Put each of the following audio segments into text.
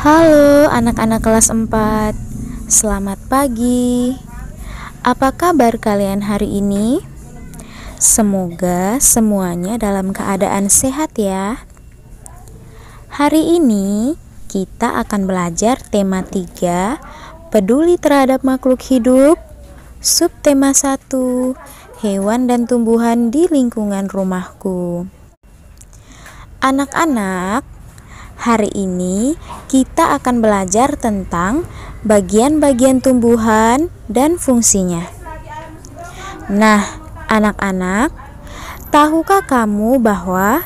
Halo anak-anak kelas 4, selamat pagi. Apa kabar kalian hari ini? Semoga semuanya dalam keadaan sehat ya. Hari ini kita akan belajar tema 3, peduli terhadap makhluk hidup, subtema 1, hewan dan tumbuhan di lingkungan rumahku. Anak-anak, hari ini kita akan belajar tentang bagian-bagian tumbuhan dan fungsinya. Nah, anak-anak, tahukah kamu bahwa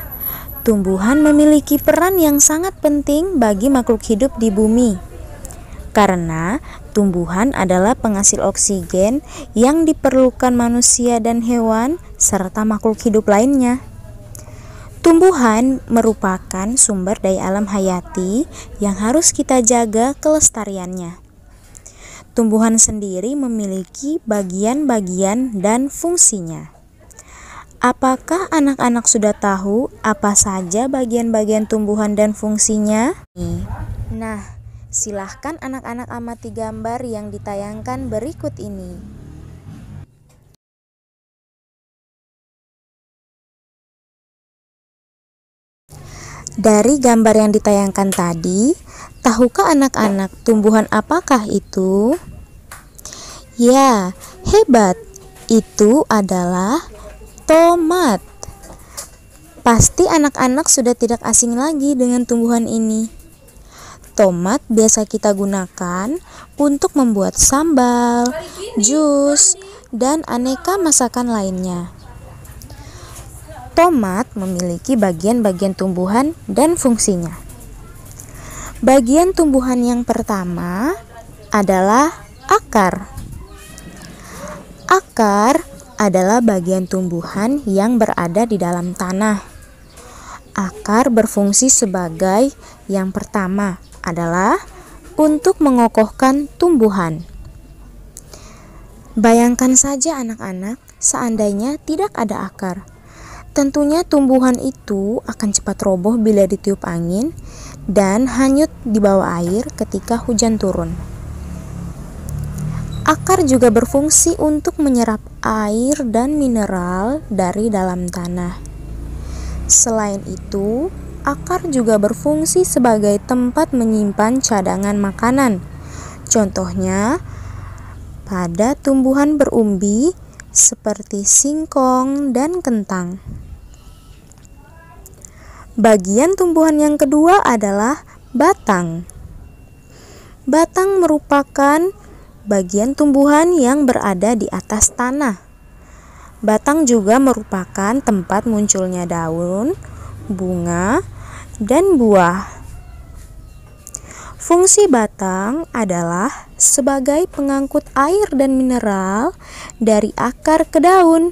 tumbuhan memiliki peran yang sangat penting bagi makhluk hidup di bumi? Karena tumbuhan adalah penghasil oksigen yang diperlukan manusia dan hewan serta makhluk hidup lainnya. Tumbuhan merupakan sumber daya alam hayati yang harus kita jaga kelestariannya. Tumbuhan sendiri memiliki bagian-bagian dan fungsinya. Apakah anak-anak sudah tahu apa saja bagian-bagian tumbuhan dan fungsinya? Nah, silahkan anak-anak amati gambar yang ditayangkan berikut ini. Dari gambar yang ditayangkan tadi, tahukah anak-anak tumbuhan apakah itu? Ya, hebat! Itu adalah tomat. Pasti anak-anak sudah tidak asing lagi dengan tumbuhan ini. Tomat biasa kita gunakan untuk membuat sambal, jus, dan aneka masakan lainnya. Tomat memiliki bagian-bagian tumbuhan dan fungsinya. Bagian tumbuhan yang pertama adalah akar. Akar adalah bagian tumbuhan yang berada di dalam tanah. Akar berfungsi sebagai yang pertama adalah untuk mengokohkan tumbuhan. Bayangkan saja anak-anak, seandainya tidak ada akar. Tentunya tumbuhan itu akan cepat roboh bila ditiup angin dan hanyut di bawah air ketika hujan turun. Akar juga berfungsi untuk menyerap air dan mineral dari dalam tanah. Selain itu, akar juga berfungsi sebagai tempat menyimpan cadangan makanan. Contohnya, pada tumbuhan berumbi seperti singkong dan kentang. Bagian tumbuhan yang kedua adalah batang. Batang merupakan bagian tumbuhan yang berada di atas tanah. Batang juga merupakan tempat munculnya daun, bunga, dan buah. Fungsi batang adalah sebagai pengangkut air dan mineral dari akar ke daun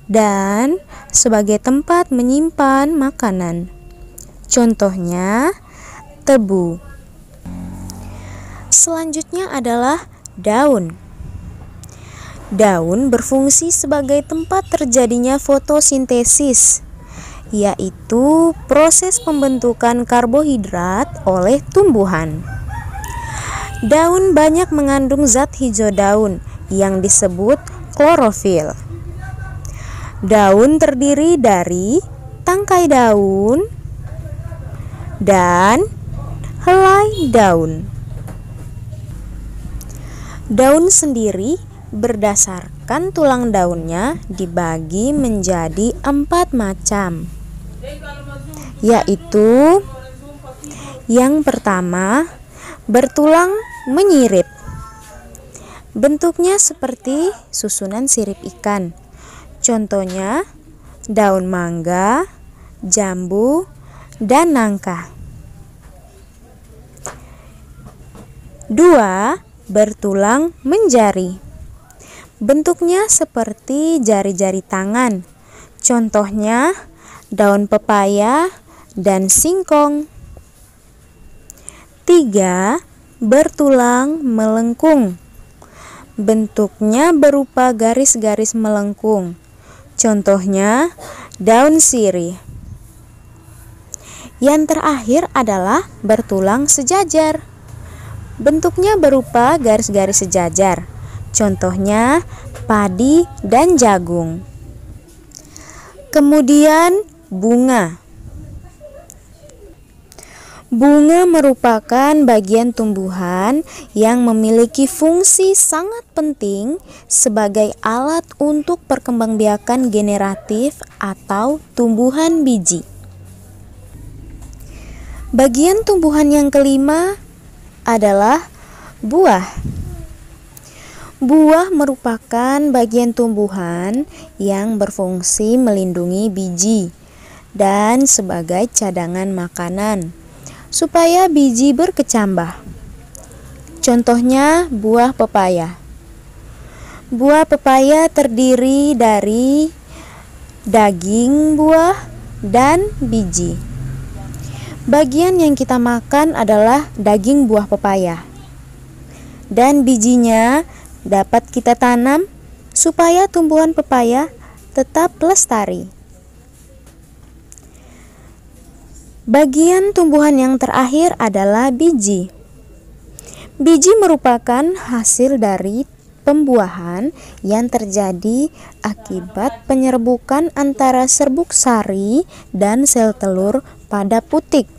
dan sebagai tempat menyimpan makanan. Contohnya, tebu. Selanjutnya adalah daun. Daun berfungsi sebagai tempat terjadinya fotosintesis, yaitu proses pembentukan karbohidrat oleh tumbuhan. Daun banyak mengandung zat hijau daun yang disebut klorofil. Daun terdiri dari tangkai daun dan helai daun. Daun sendiri berdasarkan tulang daunnya dibagi menjadi 4 macam, yaitu yang pertama, bertulang menyirip. Bentuknya seperti susunan sirip ikan. Contohnya, daun mangga, jambu, dan nangka. 2. Bertulang menjari. Bentuknya seperti jari-jari tangan. Contohnya, daun pepaya dan singkong. 3. Bertulang melengkung. Bentuknya berupa garis-garis melengkung. Contohnya, daun sirih. Yang terakhir adalah bertulang sejajar. Bentuknya berupa garis-garis sejajar. Contohnya padi dan jagung. Kemudian bunga. Bunga merupakan bagian tumbuhan yang memiliki fungsi sangat penting sebagai alat untuk perkembangbiakan generatif atau tumbuhan biji. Bagian tumbuhan yang kelima adalah buah. Buah merupakan bagian tumbuhan yang berfungsi melindungi biji dan sebagai cadangan makanan supaya biji berkecambah. Contohnya buah pepaya. Buah pepaya terdiri dari daging buah dan biji. Bagian yang kita makan adalah daging buah pepaya. Dan bijinya dapat kita tanam supaya tumbuhan pepaya tetap lestari. Bagian tumbuhan yang terakhir adalah biji. Biji merupakan hasil dari pembuahan yang terjadi akibat penyerbukan antara serbuk sari dan sel telur pada putik.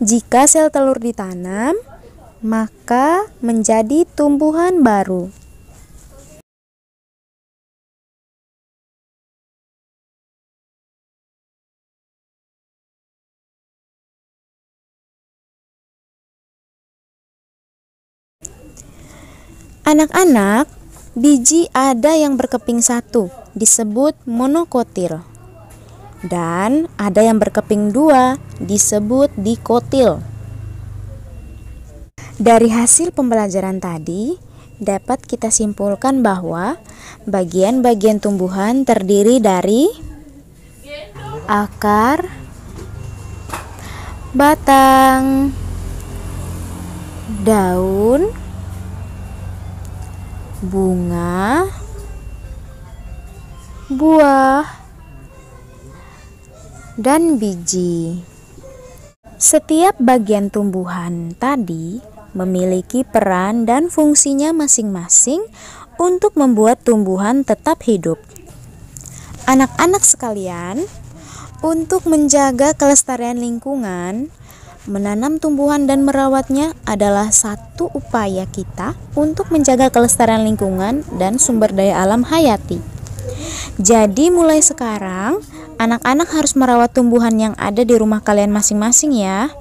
Jika sel telur ditanam, maka menjadi tumbuhan baru. Anak-anak, biji ada yang berkeping satu, disebut monokotil. Dan ada yang berkeping dua, disebut dikotil. Dari hasil pembelajaran tadi, dapat kita simpulkan bahwa bagian-bagian tumbuhan terdiri dari akar, batang, daun, bunga, buah, dan biji. Setiap bagian tumbuhan tadi memiliki peran dan fungsinya masing-masing untuk membuat tumbuhan tetap hidup. Anak-anak sekalian, untuk menjaga kelestarian lingkungan, menanam tumbuhan dan merawatnya adalah satu upaya kita untuk menjaga kelestarian lingkungan dan sumber daya alam hayati. Jadi mulai sekarang, anak-anak harus merawat tumbuhan yang ada di rumah kalian masing-masing ya.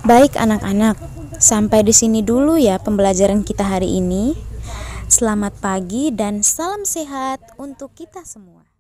Baik anak-anak, sampai di sini dulu ya pembelajaran kita hari ini. Selamat pagi dan salam sehat untuk kita semua.